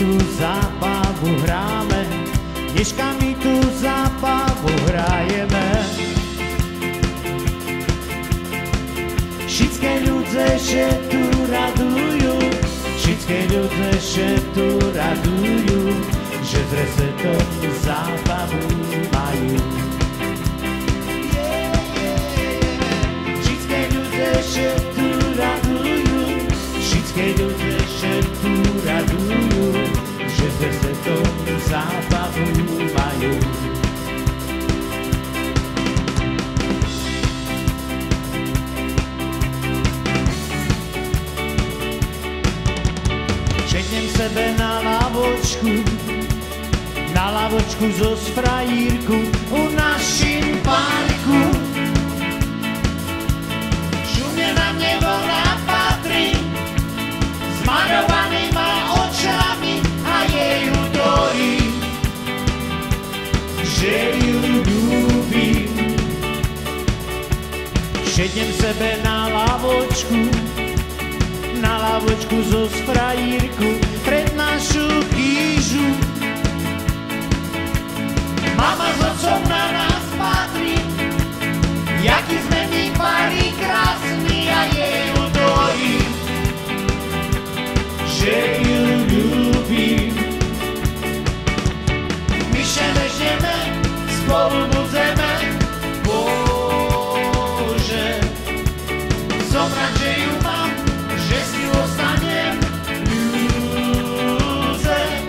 tu zábavu hráme, dneška my tu zábavu hrajeme. Všetké ľudze, že tu radujú, všetké ľudze, že tu radujú, že zre se to zábavu majú. Všetké ľudze, že tu radujú, všetké ľudze, že tu radujú, že zre se to zábavu majú. Čeknem sebe na lavočku zo sfrajírku u našim parku. Šumne na mne volá Patrik s malovanýma očami a jej udorí, že ju ľúbim. Šednem sebe na lavočku zo sfrajírku pred našu kýžu. Mama s otcom na nás patrí, jaký sme my pari krásni a jej udorí, že ju ľúbim. My še nežneme, spolu budzeme, Bože, som rád, že ju mám, že s ňu ostanem ľúze.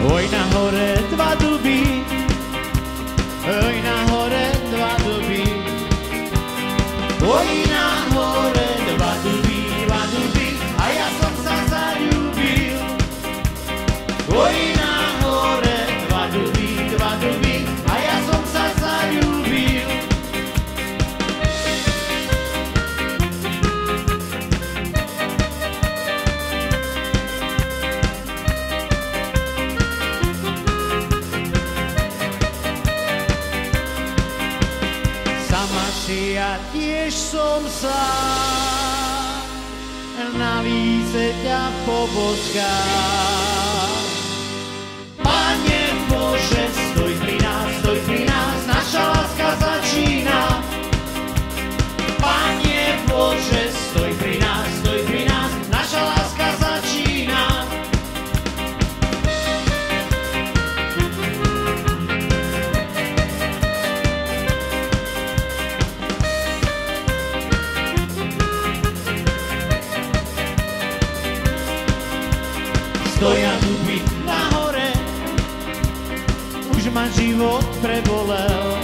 Oj, na hore dva duby, oj, na hore dva duby, oj, na hore dva duby, a ja som sa zaľúbil. Oj, na hore dva duby, a ja som sa zaľúbil. Ja tiež som sám, navíce ťa poboskám. Pane Bože, stoj pri nás, naša láska začína. Pane Bože, stoj pri nás, naša láska začína. Stoja duby na hore, už ma život prebolel.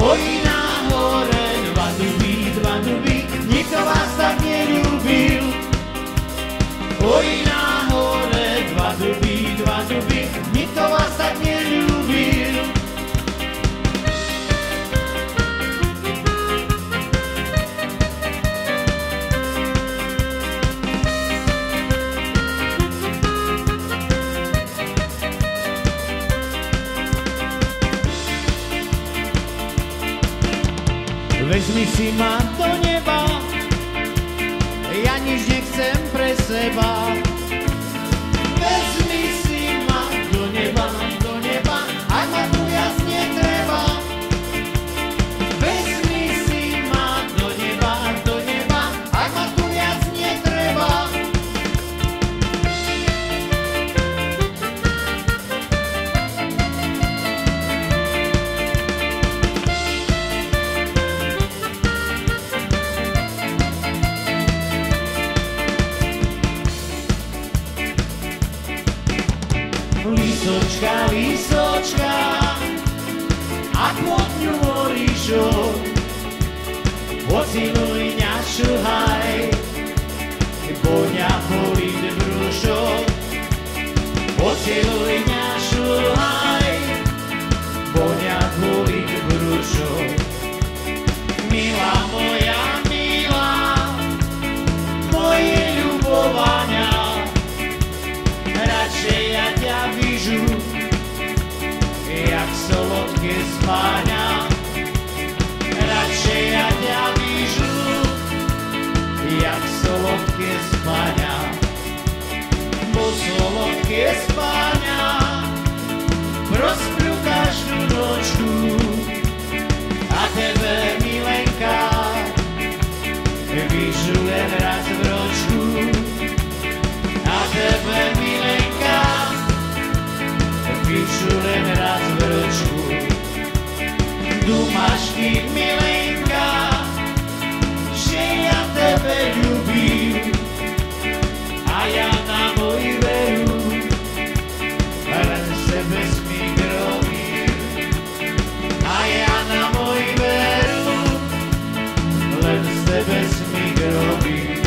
Oj, na hore dva duby, nikto vás tak neľúbil. Oj, na hore dva duby, nikto vás tak neľúbil. Vezmi si ma do neba, ja nič nechcem pre seba. Vezmi si ma do neba, aj ma tu viac netreba. Vezmi si ma do neba, aj ma tu viac netreba. lísočka a pod ňou ríšo. Pociluj ňa šuhaj, boňa bolí brúšo. Pociluj ňa šuhaj, boňa bolí brúšo. Milá moja, milá, moje ľubovania, radšej ja ťa vyžu, jak solodké spáňa. Radšej ja ťa vyžu, jak solodké spáňa. Bo solodké spáňa prosplú každú nočku. A tebe, milenka, vyžu len raz v ročku. A tebe, milenka, vyžu len raz v ročku. Dumáš ty, milenka, že ja tebe ľubím, a ja na môj veru len sebe smík robím. A ja na môj veru len sebe smík robím.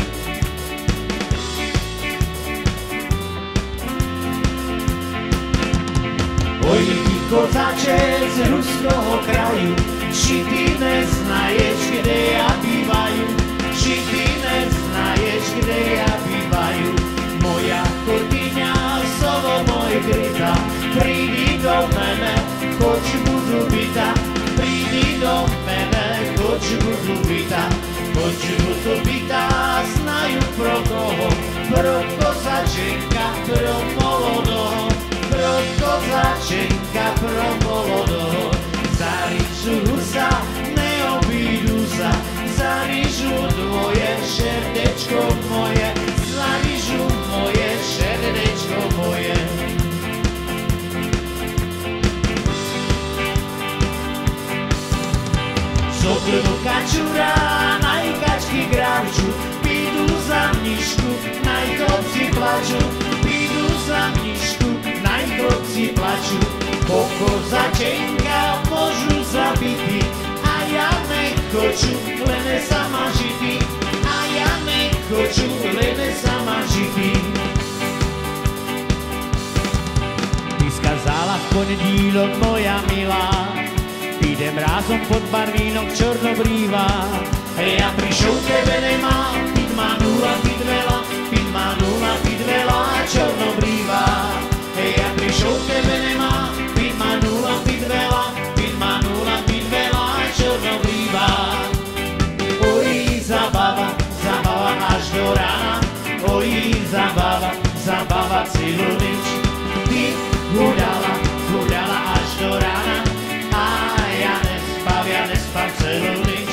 Oj, ty kozáče z ruského kraju, či ty neznaješ, kde ja bývajú, či ty neznaješ, kde ja bývajú. Moja chodíňa, slovo môj kryta, prídi do mene, choď budu byta. Prídi do mene, choď budu byta. Choď budu byta, znajú pro koho, pro kozačenka, pro molodoho. Pro kozačenka, pro molodoho. Za rížu sa neobídu sa, za rížu tvoje šerdečko moje, za rížu moje šerdečko moje. Zotrnú kačura, najkačky gravču, pídu za mnišku, najchlopci plaču, pídu za mnišku, najchlopci plaču. Kozačenka môžu zabiti, a ja nechoču len sama žiti, a ja nechoču len sama žiti. Ty skazala v ponedílok, moja milá, idem rázom pod barvínok čornobrýva. Ja prišol tebe nemám, piť ma nula, piť veľa, piť ma nula, piť veľa čornobrýva. Ja prišol tebe nemám, piť ma nula, piť veľa, piť ma nula, piť veľa čornobrýva. Oj, zabava, zabava až do rána, oj, zabava, zabava celú nič. Ty guľala, guľala až do rána, a ja nespám celú nič.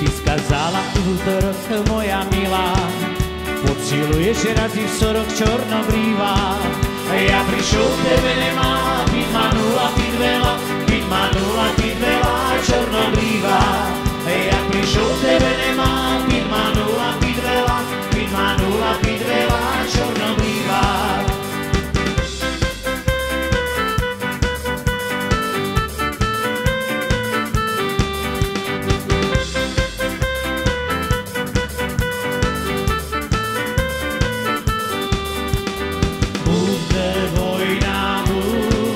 Ty skazala útorok, moja milá, pociluješ razy v sorok čornobrýva. Ja prišol tebe nemá, piť ma nula, piť veľa, piť ma nula, piť veľa čornobrýva. Ja prišol tebe nemá, piť ma nula, piť veľa, piť ma nula, piť veľa čornobrýva. Bude vojna, bude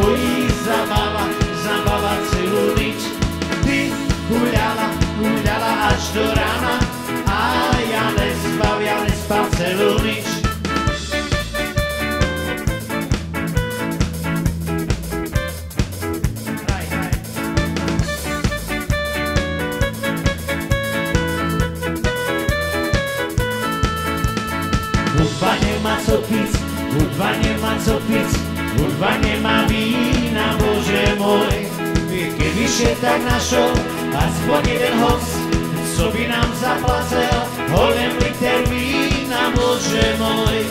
oj, zabava celú nič. Ty guľala až do rána a ja nespal celú nič. Hudba nemá co piť, hudba nemá vína, Bože môj. Kebyže tak našol aspoň jeden host, co by nám zaplacel holem liter vína, Bože môj.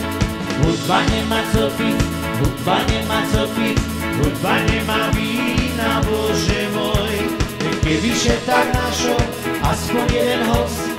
Hudba nemá co piť, hudba nemá co piť, hudba nemá vína, Bože môj. Kebyže tak našol aspoň jeden host,